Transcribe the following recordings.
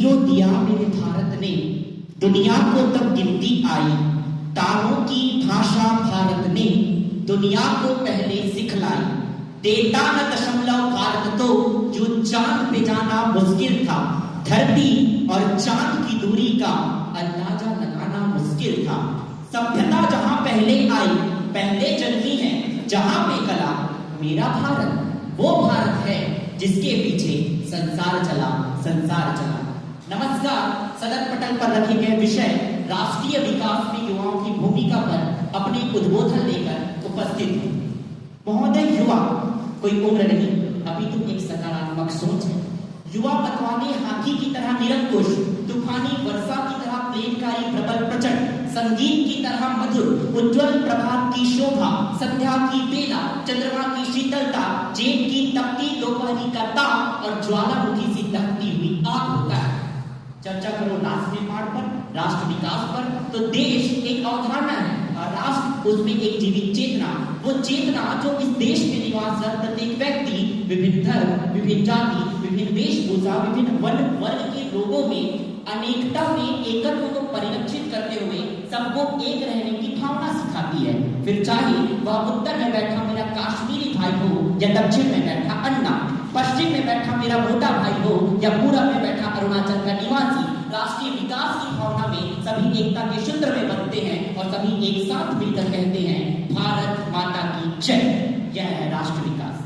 Zero दिया मेरे भारत ने, दुनिया को तब गिनती आई। तारों की भाषा भारत ने दुनिया को पहले सिखलाई। देता न दशमलव भारत तो जो चांद पे जाना मुश्किल था। धरती और चांद की दूरी का अंदाजा लगाना मुश्किल था। सभ्यता जहां पहले आई, पहले जन्मी है जहां पे कला। मेरा भारत वो भारत है जिसके पीछे संसार चला, संसार चला। नमस्कार। सदर पटल पर रखे गए विषय राष्ट्रीय विकास में युवाओं की भूमिका पर अपने उद्बोधन लेकर उपस्थित हूं। महोदय, युवा कोई उम्र नहीं, अभी तो एक सकारात्मक सोच है। युवा मतवाले हाथी की तरह निरंकुश, तूफानी वर्षा की तरह प्रेमकारी प्रबल प्रचंड, संगीत की तरह मधुर, उज्जवल प्रभात की शोभा, संध्या की बेला, चंद्रमा की शीतलता, जेठ की तपती दोपहरी का ताप और ज्वालामुखी सी दहकती हुई आग होता है। चर्चा करो राष्ट्र निर्माण पर, राष्ट्र विकास पर, तो देश एक अवधारणा है और राष्ट्र उसमें एक जीवित चेतना। वो चेतना जो इस देश में निवासरत प्रत्येक व्यक्ति, विभिन्न धर्म, विभिन्न जाति, विभिन्न वेशभूषा, विभिन्न वर्ण वर्ग के लोगों में अनेकता में एकत्व को परिलक्षित करते हुए सबको एक रहने की भावना सिखाती है। फिर चाहे वह उत्तर में बैठा मेरा काश्मीरी भाई हो या दक्षिण में बैठा अन्ना, पश्चिम में बैठा मेरा मोटा भाई हो या पूरब में बैठा अरुणाचल का निवासी, राष्ट्रीय विकास की भावना में सभी एकता के सूत्र में बनते हैं और सभी एक साथ मिलकर कहते हैं भारत माता की जय। यह है राष्ट्र विकास।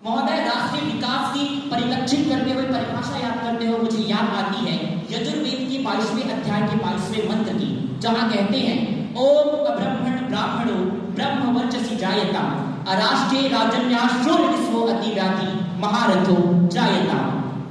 महोदय, राष्ट्रीय विकास की परिलक्षित करते हुए परिभाषा याद करते हुए मुझे याद आती है यजुर्वेद के 22वें अध्याय के 22वें मंत्र की, जहां कहते हैं ओम अब्रह्मण ब्राह्मणो ब्रह्म वर्चसी जायता अराष्ट्रे राजन्याश्रो अतिव्याधि महारथो जायता।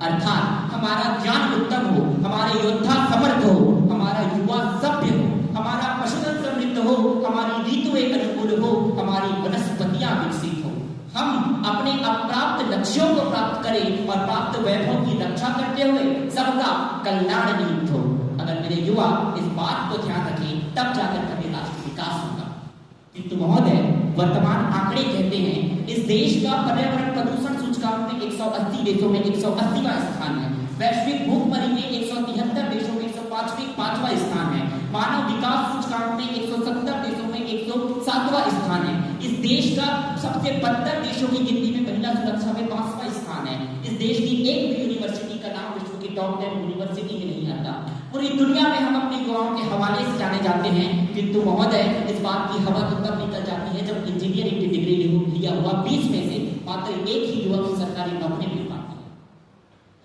अर्थात हमारा ज्ञान उत्तम हो, हमारे योद्धा समर्थ हो, हमारा युवा सभ्य हो, हमारा पशुधन समृद्ध हो, हमारी ऋतु एक अनुकूल हो, हमारी वनस्पतियां विकसित हो, हम अपने अप्राप्त लक्ष्यों को प्राप्त करें और प्राप्त वैभव की रक्षा करते हुए सबका कल्याण निहित हो। अगर मेरे युवा इस बात को ध्यान रखें तब जाकर कभी राष्ट्र विकास होगा। किंतु महोदय, वर्तमान आंकड़े कहते हैं इस देश का पर्यावरण प्रदूषण सूचकांक में 180 देशों में 180वां स्थान है। वैश्विक भूखमरी में 173 देशों में 105वां स्थान है। मानव विकास सूचकांक में 170 देशों में 107वां स्थान है। इस देश का सबसे बदतर देशों की गिनती में महिला सुरक्षा में 5वां स्थान है। इस देश की एक भी यूनिवर्सिटी का नाम विश्व की टॉप 10 यूनिवर्सिटी में नहीं आता। पूरी दुनिया में हम अपने युवाओं के हवाले से जाने जाते हैं, किंतु महोदय इस बात की हवा तो तब निकल जाती है जब इंजीनियरिंग की डिग्री लिया हुआ 20 में से मात्र एक ही युवक की सरकारी नौकरी मिल पाती है।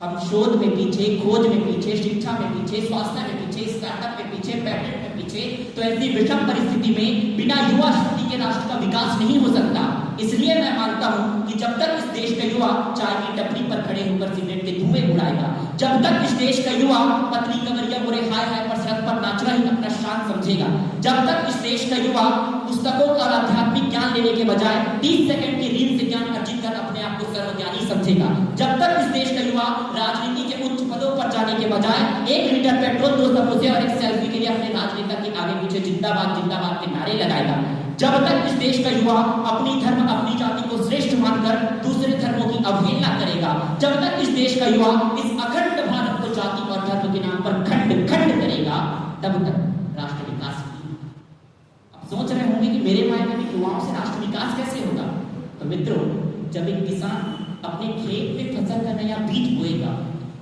हम शोध में पीछे, खोज में पीछे, शिक्षा में पीछे, स्वास्थ्य में पीछे, स्टार्टअप में पीछे, पैटेंट में पीछे। तो ऐसी विषम परिस्थिति में बिना युवा शक्ति के राष्ट्र का विकास नहीं हो सकता। इसलिए मैं मानता हूं कि जब तक इस देश का युवा चाय की टपरी पर खड़े होकर सिगरेट के धुएं उड़ाएगा, जब तक इस देश का युवा पतली कमरिया बुरे हाय हाय पर सड़क पर नाचना ही अपना शान समझेगा, जब तक इस देश का युवा पुस्तकों और आध्यात्मिक ज्ञान लेने के बजाय 30 सेकंड की रील से ज्ञान अर्जित कर अपने आप को सर्वज्ञानी समझेगा, जब तक इस देश का युवा राजनीति के उच्च पदों पर जाने के बजाय 1 लीटर पेट्रोल, 2 समोसे और एक सेल्फी के लिए अपने राजनेता के आगे पीछे जिंदाबाद जिंदाबाद के नारे लगाएगा, जब तक इस देश का युवा अपनी धर्म अपनी जाति को श्रेष्ठ मानकर दूसरे धर्मों की अवहेलना करेगा, जब तक इस देश का युवा इस अखंड भारत को जाति और धर्म के नाम पर खंड खंड करेगा, तब तक राष्ट्र विकास नहीं। अब सोच रहे होंगे कि मेरे मायने में युवाओं से राष्ट्र विकास कैसे होगा। तो मित्रों, जब एक किसान अपने खेत में फसल का नया बीज बोएगा,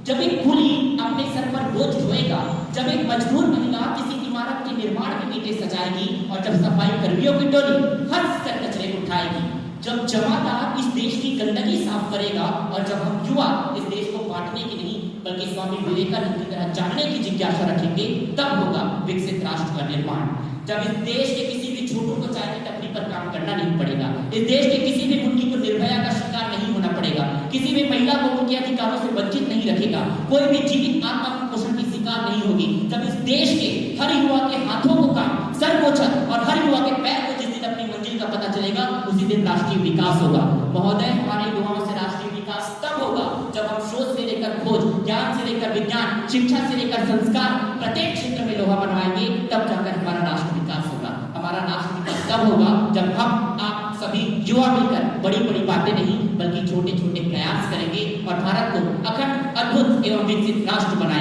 जब एक कूली अपने सर पर बोझ ढोएगा, जब एक मजदूर महिला किसी इमारत के निर्माण में ईंटें सजाएगी और जब सफाई कर्मियों की टोली हंस कर कचरे उठाएगी, जब जमादार इस देश की गंदगी साफ करेगा और जब हम युवा इस देश को बांटने की नहीं बल्कि स्वामी विवेकानंद की तरह जानने की जिज्ञासा रखेंगे, तब होगा विकसित राष्ट्र का निर्माण। जब इस देश के किसी भी छोटू को चाय की टपरी पर काम करना नहीं पड़ेगा, इस देश के किसी भी मुन्नी को निर्भया का शिकार नहीं होना पड़ेगा, किसी भी महिला को उनके अधिकारों से वंचित नहीं रखेगा, कोई भी जीवित आत्मा पोषण की शिकार नहीं होगी, जब इस देश के हर युवा के हाथों को काम, सर को छत और हर युवा के पैर को जिस दिन अपनी मंजिल का पता चलेगा, उसी दिन राष्ट्रीय विकास होगा। महोदय, हमारे युवाओं से राष्ट्रीय विकास तब होगा जब हम शोध से लेकर खोज, ज्ञान से लेकर विज्ञान, शिक्षा से लेकर संस्कार, प्रत्येक क्षेत्र में लोहा बनवाएंगे, तब जाकर हमारा राष्ट्र विकास होगा। हमारा राष्ट्र विकास तब होगा जब हम आप सभी युवा मिलकर बड़ी बड़ी बातें नहीं बल्कि छोटे छोटे प्रयास करेंगे और भारत को अखंड, अद्भुत एवं विकसित राष्ट्र बनाएंगे।